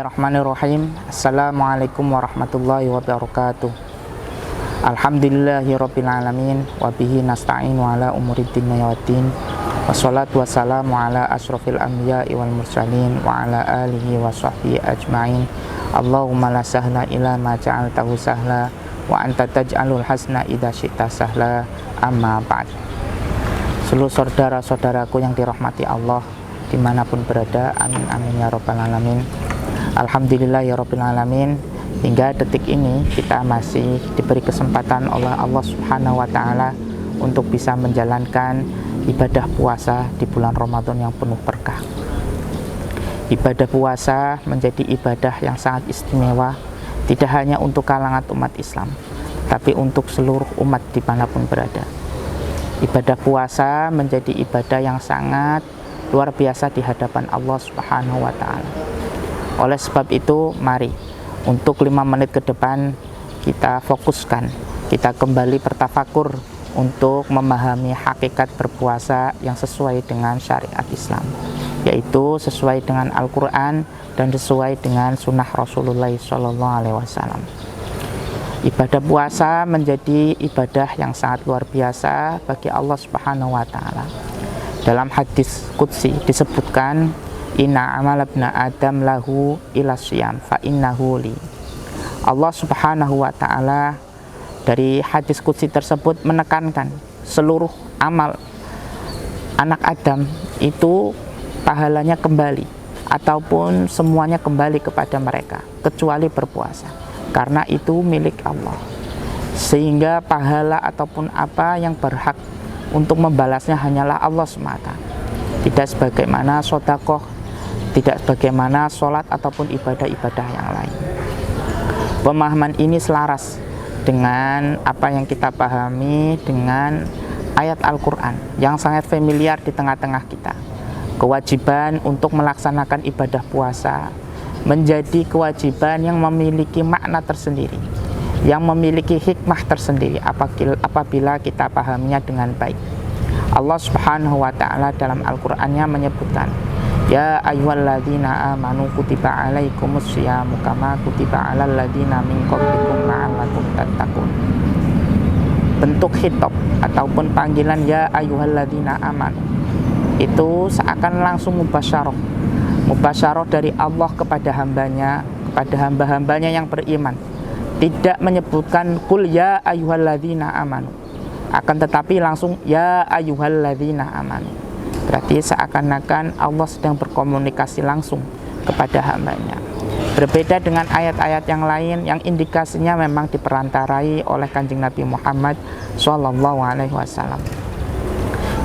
Bismillahirrahmanirrahim. Assalamualaikum warahmatullahi wabarakatuh. Alhamdulillahirabbil alamin wa bihi nasta'inu ala umuri dunya waddin. Wassalatu wassalamu ala asyrofil anbiya'i wal mursalin wa ala alihi wa sahbihi ajma'in. Allahumma la sahla illa ma ja'altahu sahla wa anta taj'alul hasna idza syi'ta sahla. Amma ba'd. Seluruh saudara-saudaraku yang dirahmati Allah dimanapun berada, amin amin ya rabbal alamin. Alhamdulillah ya rabbil alamin. Hingga detik ini kita masih diberi kesempatan oleh Allah subhanahu wa ta'ala untuk bisa menjalankan ibadah puasa di bulan Ramadan yang penuh berkah. Ibadah puasa menjadi ibadah yang sangat istimewa, tidak hanya untuk kalangan umat Islam, tapi untuk seluruh umat dimanapun berada. Ibadah puasa menjadi ibadah yang sangat luar biasa di hadapan Allah subhanahu wa ta'ala. Oleh sebab itu, mari untuk 5 menit ke depan kita fokuskan, kita kembali bertafakur untuk memahami hakikat berpuasa yang sesuai dengan syariat Islam, yaitu sesuai dengan Al-Quran dan sesuai dengan sunnah Rasulullah SAW. Ibadah puasa menjadi ibadah yang sangat luar biasa bagi Allah subhanahu wa ta'ala. Dalam hadis qudsi disebutkan, inna amal ibna adam lahu ila siyam fa innahu li. Allah subhanahu wa ta'ala dari hadis qudsi tersebut menekankan seluruh amal anak Adam itu pahalanya kembali ataupun semuanya kembali kepada mereka kecuali berpuasa, karena itu milik Allah, sehingga pahala ataupun apa yang berhak untuk membalasnya hanyalah Allah semata, tidak sebagaimana sedekah, tidak sebagaimana sholat ataupun ibadah-ibadah yang lain. Pemahaman ini selaras dengan apa yang kita pahami dengan ayat Al-Quran yang sangat familiar di tengah-tengah kita. Kewajiban untuk melaksanakan ibadah puasa menjadi kewajiban yang memiliki makna tersendiri, yang memiliki hikmah tersendiri apabila kita pahaminya dengan baik. Allah subhanahu wa ta'ala dalam Al-Qur'annya menyebutkan, ya ayyuhalladzina amanu kutiba alaikumus syiyamu kama kutiba alal ladzina min qablikum la'allakum tattaqun. Bentuk khitab ataupun panggilan ya ayyuhalladzina amanu itu seakan langsung mubasyarah dari Allah kepada hambanya, kepada hamba-hambanya yang beriman. Tidak menyebutkan kul ya ayyuhalladzina amanu, akan tetapi langsung ya ayyuhalladzina amanu. Berarti seakan-akan Allah sedang berkomunikasi langsung kepada hambanya. Berbeda dengan ayat-ayat yang lain yang indikasinya memang diperantarai oleh Kanjeng Nabi Muhammad SAW.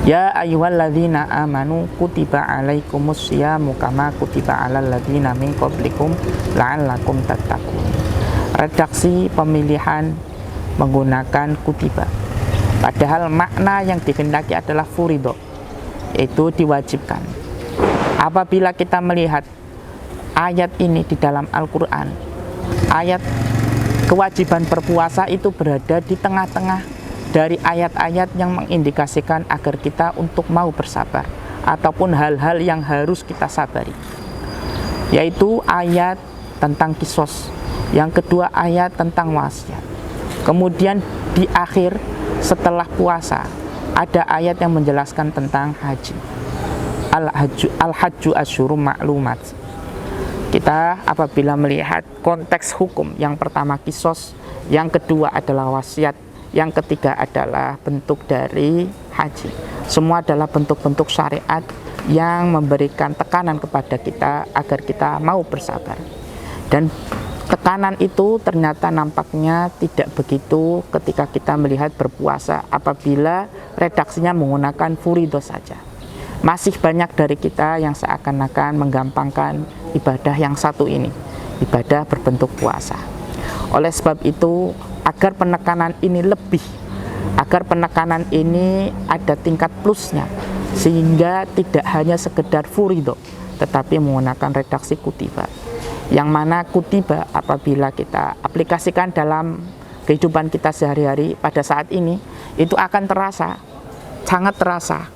Ya ayyuhalladzina amanu kutiba alaikumus syiyamu kama kutiba alal ladzina min qablikum la'allakum tattaqun. Redaksi pemilihan menggunakan kutiba, padahal makna yang dikehendaki adalah furido, itu diwajibkan. Apabila kita melihat ayat ini di dalam Al-Quran, ayat kewajiban berpuasa itu berada di tengah-tengah dari ayat-ayat yang mengindikasikan agar kita untuk mau bersabar ataupun hal-hal yang harus kita sabari, yaitu ayat tentang kisos, yang kedua ayat tentang wasiat. Kemudian di akhir setelah puasa ada ayat yang menjelaskan tentang haji. Al-hajju asyhurum ma'lumat. Kita apabila melihat konteks hukum, yang pertama kisos, yang kedua adalah wasiat, yang ketiga adalah bentuk dari haji. Semua adalah bentuk-bentuk syariat yang memberikan tekanan kepada kita agar kita mau bersabar. Dan tekanan itu ternyata nampaknya tidak begitu ketika kita melihat berpuasa apabila redaksinya menggunakan furido saja. Masih banyak dari kita yang seakan-akan menggampangkan ibadah yang satu ini, ibadah berbentuk puasa. Oleh sebab itu, agar penekanan ini lebih, agar penekanan ini ada tingkat plusnya, sehingga tidak hanya sekedar furido, tetapi menggunakan redaksi kutiba, yang mana kutiba apabila kita aplikasikan dalam kehidupan kita sehari-hari pada saat ini, itu akan terasa, sangat terasa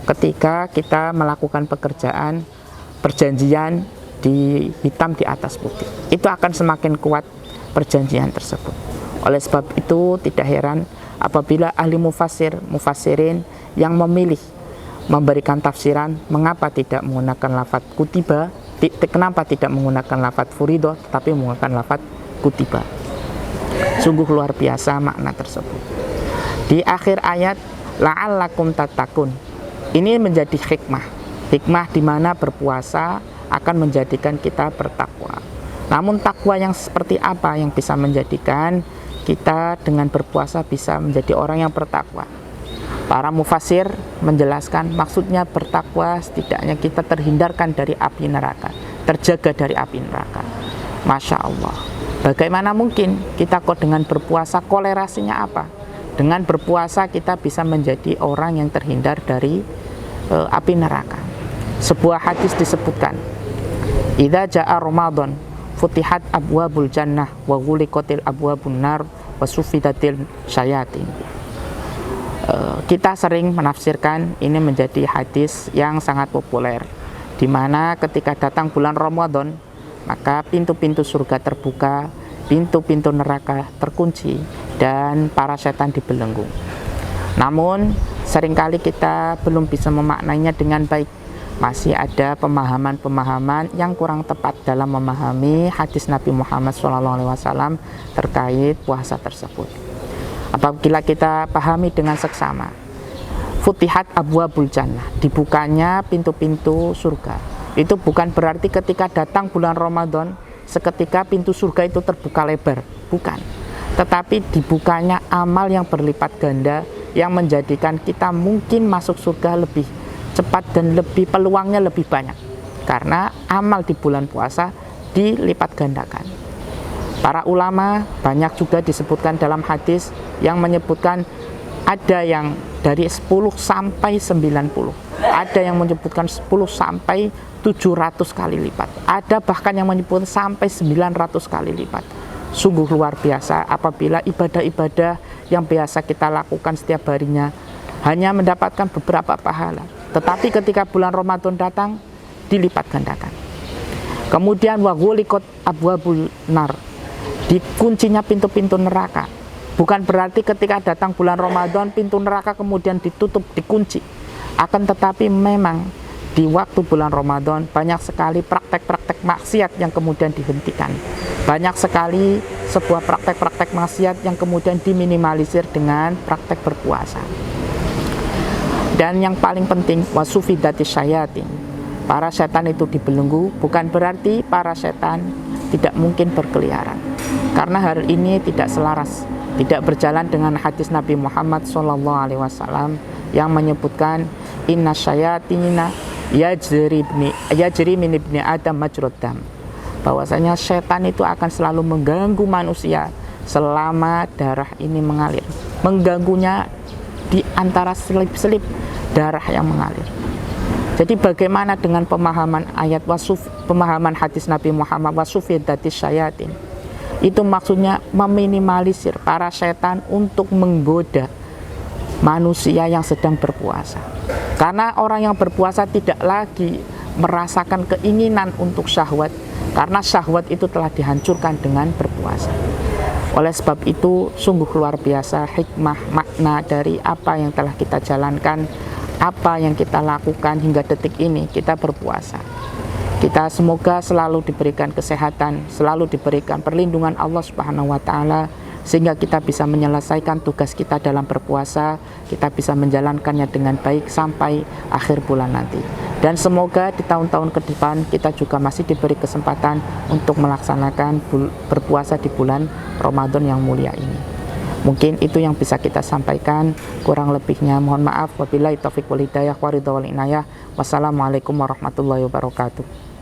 ketika kita melakukan pekerjaan, perjanjian di hitam di atas putih. Itu akan semakin kuat perjanjian tersebut. Oleh sebab itu tidak heran apabila ahli mufassirin yang memilih memberikan tafsiran mengapa tidak menggunakan lafadz kutiba, kenapa tidak menggunakan lafadz furido tetapi menggunakan lafadz kutiba. Sungguh luar biasa makna tersebut. Di akhir ayat la'allakum tattaqun, ini menjadi hikmah di mana berpuasa akan menjadikan kita bertakwa. Namun takwa yang seperti apa yang bisa menjadikan kita dengan berpuasa bisa menjadi orang yang bertakwa? Para mufassir menjelaskan maksudnya bertakwa setidaknya kita terhindarkan dari api neraka, terjaga dari api neraka. Masya Allah, bagaimana mungkin kita kok dengan berpuasa kolerasinya apa? Dengan berpuasa kita bisa menjadi orang yang terhindar dari api neraka. Sebuah hadis disebutkan, idza jaa Ramadan futihat abwabul jannah wa ghuliqatil abwabun nar wa sufidatil syayatin. Kita sering menafsirkan ini menjadi hadis yang sangat populer, di mana ketika datang bulan Ramadan maka pintu-pintu surga terbuka, pintu-pintu neraka terkunci, dan para setan dibelenggu. Namun seringkali kita belum bisa memaknainya dengan baik. Masih ada pemahaman-pemahaman yang kurang tepat dalam memahami hadis Nabi Muhammad SAW terkait puasa tersebut. Apabila kita pahami dengan seksama, futihat abwabul jannah, dibukanya pintu-pintu surga, itu bukan berarti ketika datang bulan Ramadan seketika pintu surga itu terbuka lebar, bukan. Tetapi dibukanya amal yang berlipat ganda yang menjadikan kita mungkin masuk surga lebih cepat dan lebih peluangnya lebih banyak, karena amal di bulan puasa dilipat gandakan. Para ulama banyak juga disebutkan dalam hadis yang menyebutkan ada yang dari 10 sampai 90, ada yang menyebutkan 10 sampai 700 kali lipat, ada bahkan yang menyebut sampai 900 kali lipat. Sungguh luar biasa apabila ibadah-ibadah yang biasa kita lakukan setiap harinya hanya mendapatkan beberapa pahala, tetapi ketika bulan Ramadan datang dilipat gandakan. Kemudian wa ghuliqat abwabul nar, dikuncinya pintu-pintu neraka. Bukan berarti ketika datang bulan Ramadan pintu neraka kemudian ditutup, dikunci. Akan tetapi memang di waktu bulan Ramadan banyak sekali praktek-praktek maksiat yang kemudian dihentikan. Banyak sekali sebuah praktek-praktek maksiat yang kemudian diminimalisir dengan praktek berpuasa. Dan yang paling penting, wasufidatis syayatin, para setan itu dibelenggu. Bukan berarti para setan tidak mungkin berkeliaran, karena hal ini tidak selaras, tidak berjalan dengan hadis Nabi Muhammad SAW yang menyebutkan inna syayatina yajri min ibni adam majrad dam, bahwasanya setan itu akan selalu mengganggu manusia selama darah ini mengalir, mengganggunya di antara selip-selip darah yang mengalir. Jadi bagaimana dengan pemahaman ayat pemahaman hadis Nabi Muhammad wasufidatis syayatin? Itu maksudnya meminimalisir para setan untuk menggoda manusia yang sedang berpuasa. Karena orang yang berpuasa tidak lagi merasakan keinginan untuk syahwat, karena syahwat itu telah dihancurkan dengan berpuasa. Oleh sebab itu sungguh luar biasa hikmah makna dari apa yang telah kita jalankan, apa yang kita lakukan hingga detik ini kita berpuasa. Kita semoga selalu diberikan kesehatan, selalu diberikan perlindungan Allah Subhanahu wa taala, sehingga kita bisa menyelesaikan tugas kita dalam berpuasa, kita bisa menjalankannya dengan baik sampai akhir bulan nanti. Dan semoga di tahun-tahun ke depan kita juga masih diberi kesempatan untuk melaksanakan berpuasa di bulan Ramadan yang mulia ini. Mungkin itu yang bisa kita sampaikan, kurang lebihnya mohon maaf. Wabillahi taufiq wal hidayah wa ridha wal inayah. Wassalamualaikum warahmatullahi wabarakatuh.